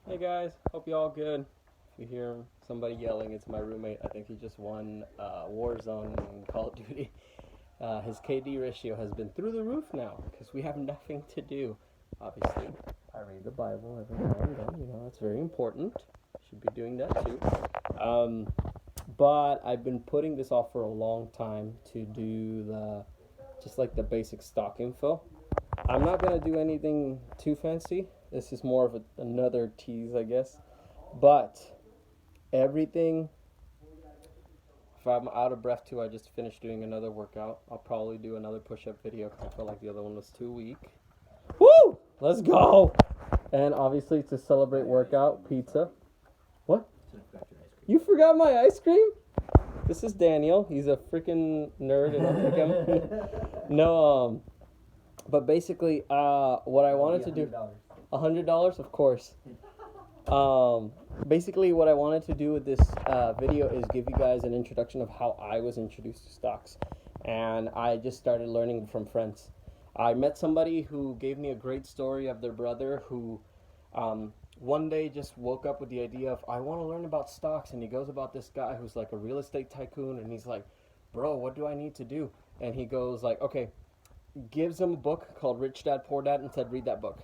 Hey guys, hope you all good. If you hear somebody yelling, it's my roommate. I think he just won Warzone in Call of Duty. His KD ratio has been through the roof now because we have nothing to do. Obviously, I read the Bible every now and then. That's very important. Should be doing that too. Um, but I've been putting this off for a long time to do just like the basic stock info. I'm not gonna do anything too fancy. This is more of another tease, I guess. But everything, if I'm out of breath too, I just finished doing another workout. I'll probably do another push-up video because I felt like the other one was too weak. Woo! Let's go! And obviously to celebrate workout, pizza. What? You forgot my ice cream? This is Daniel. He's a freaking nerd and I think I'm no. But basically, what I wanted to do. $100, of course. Basically, what I wanted to do with this video is give you guys an introduction of how I was introduced to stocks, and I just started learning from friends. I met somebody who gave me a great story of their brother who one day just woke up with the idea of I want to learn about stocks, and he goes about this guy who's like a real estate tycoon, and he's like, bro, what do I need to do? And he goes like, okay, gives him a book called Rich Dad Poor Dad and said, read that book.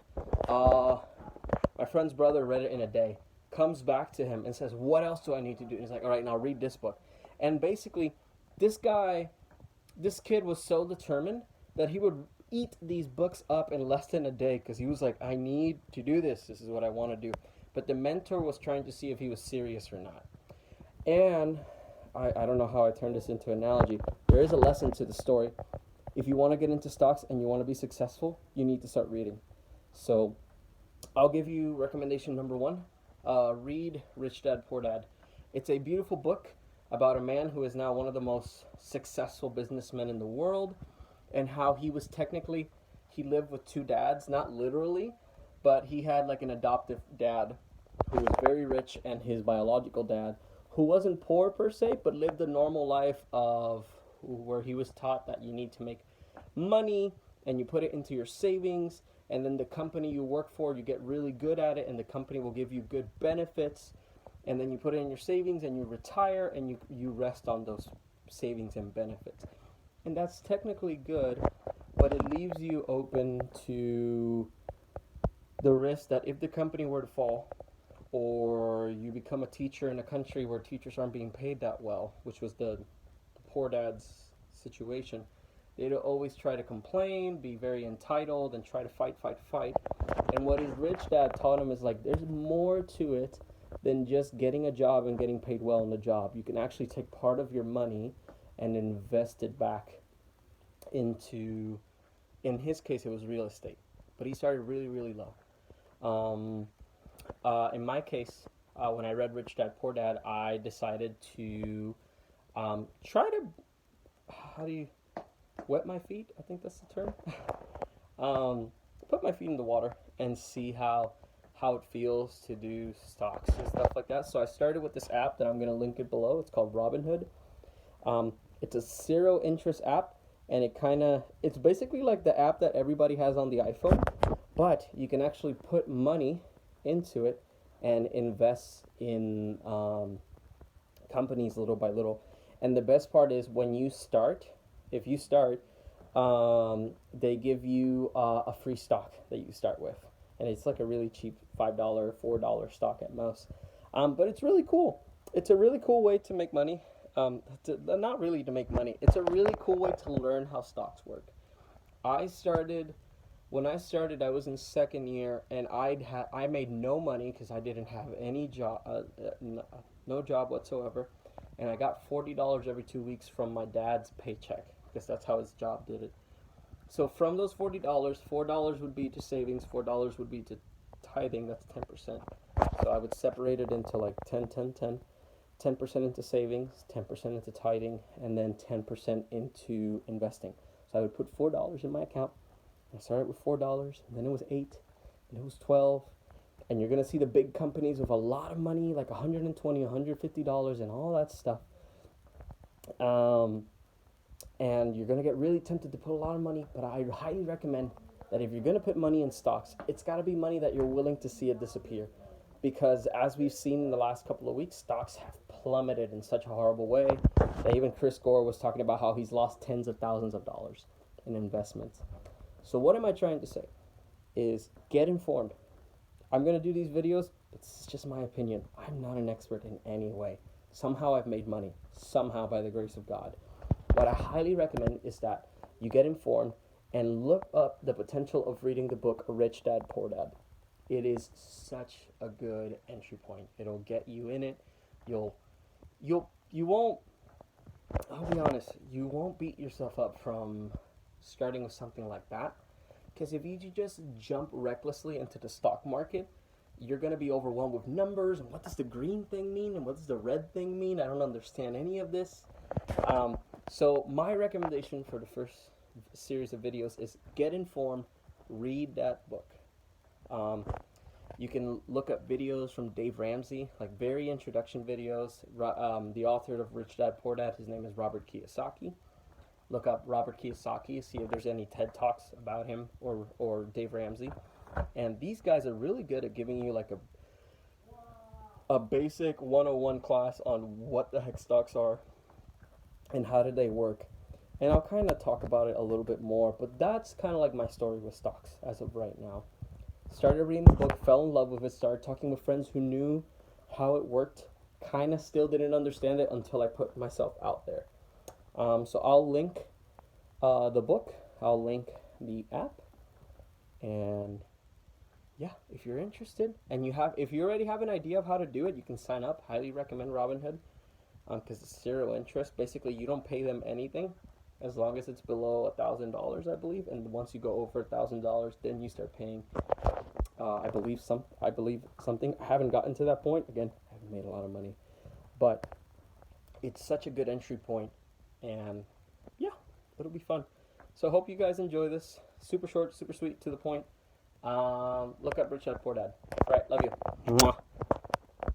My friend's brother read it in a day, comes back to him and says, what else do I need to do? And he's like, all right, now read this book. And basically, this kid was so determined that he would eat these books up in less than a day because he was like, I need to do this. This is what I want to do. But the mentor was trying to see if he was serious or not. And I don't know how I turned this into an analogy. There is a lesson to the story. If you want to get into stocks and you want to be successful, you need to start reading. So I'll give you recommendation number one. Read Rich Dad Poor Dad. It's a beautiful book about a man who is now one of the most successful businessmen in the world, and how he lived with two dads, not literally, but he had like an adoptive dad who was very rich, and his biological dad who wasn't poor per se, but lived a normal life of where he was taught that you need to make money and you put it into your savings, and then the company you work for, you get really good at it and the company will give you good benefits, and then you put it in your savings and you retire and you rest on those savings and benefits. And that's technically good, but it leaves you open to the risk that if the company were to fall, or you become a teacher in a country where teachers aren't being paid that well, which was the poor dad's situation, they'd always try to complain, be very entitled, and try to fight. And what his rich dad taught him is like, there's more to it than just getting a job and getting paid well in the job. You can actually take part of your money and invest it back into, in his case, it was real estate. But he started really, really low. In my case, when I read Rich Dad Poor Dad, I decided to try to, how do you, wet my feet? I think that's the term. Put my feet in the water and see how it feels to do stocks and stuff like that. So I started with this app that I'm going to link it below. It's called Robinhood. It's a zero interest app, and it's basically like the app that everybody has on the iPhone, but you can actually put money into it and invest in companies little by little. And the best part is if you start, they give you a free stock that you start with. And it's like a really cheap $5, $4 stock at most. But it's really cool. It's a really cool way to make money. Not really to make money. It's a really cool way to learn how stocks work. When I started, I was in second year, and I made no money because I didn't have any job, no job whatsoever, and I got $40 every 2 weeks from my dad's paycheck because that's how his job did it. So from those $40, $4 would be to savings, $4 would be to tithing. That's 10%. So I would separate it into like 10, 10, 10. 10% into savings, 10% into tithing, and then 10% into investing. So I would put $4 in my account. I started with $4, and then it was 8, and it was 12, and you're gonna see the big companies with a lot of money, like $120, $150, and all that stuff. And you're gonna get really tempted to put a lot of money, but I highly recommend that if you're gonna put money in stocks, it's gotta be money that you're willing to see it disappear. because as we've seen in the last couple of weeks, stocks have plummeted in such a horrible way that even Chris Gore was talking about how he's lost tens of thousands of dollars in investments. So what am I trying to say is get informed. I'm going to do these videos, but it's just my opinion. I'm not an expert in any way. Somehow I've made money, somehow by the grace of God. What I highly recommend is that you get informed and look up the potential of reading the book Rich Dad Poor Dad. It is such a good entry point. It'll get you in it. You won't, I'll be honest, you won't beat yourself up from starting with something like that. Because if you just jump recklessly into the stock market, you're going to be overwhelmed with numbers and what does the green thing mean and what does the red thing mean? I don't understand any of this. So my recommendation for the first series of videos is get informed, read that book. You can look up videos from Dave Ramsey, like very introduction videos. The author of Rich Dad Poor Dad, his name is Robert Kiyosaki. Look up Robert Kiyosaki, see if there's any TED Talks about him or Dave Ramsey. And these guys are really good at giving you like a basic 101 class on what the heck stocks are and how do they work. And I'll kind of talk about it a little bit more, but that's kind of like my story with stocks as of right now. Started reading the book, fell in love with it, started talking with friends who knew how it worked, kind of still didn't understand it until I put myself out there. So I'll link the book, I'll link the app, and yeah, if you're interested and if you already have an idea of how to do it, you can sign up. Highly recommend Robinhood because it's zero interest. Basically, you don't pay them anything as long as it's below $1,000, I believe. And once you go over $1,000, then you start paying. I believe something. I haven't gotten to that point. Again, I haven't made a lot of money, but it's such a good entry point, and yeah, it'll be fun. So I hope you guys enjoy this. Super short, super sweet, to the point. Look up Rich Dad Poor Dad. All right, love you. Mwah.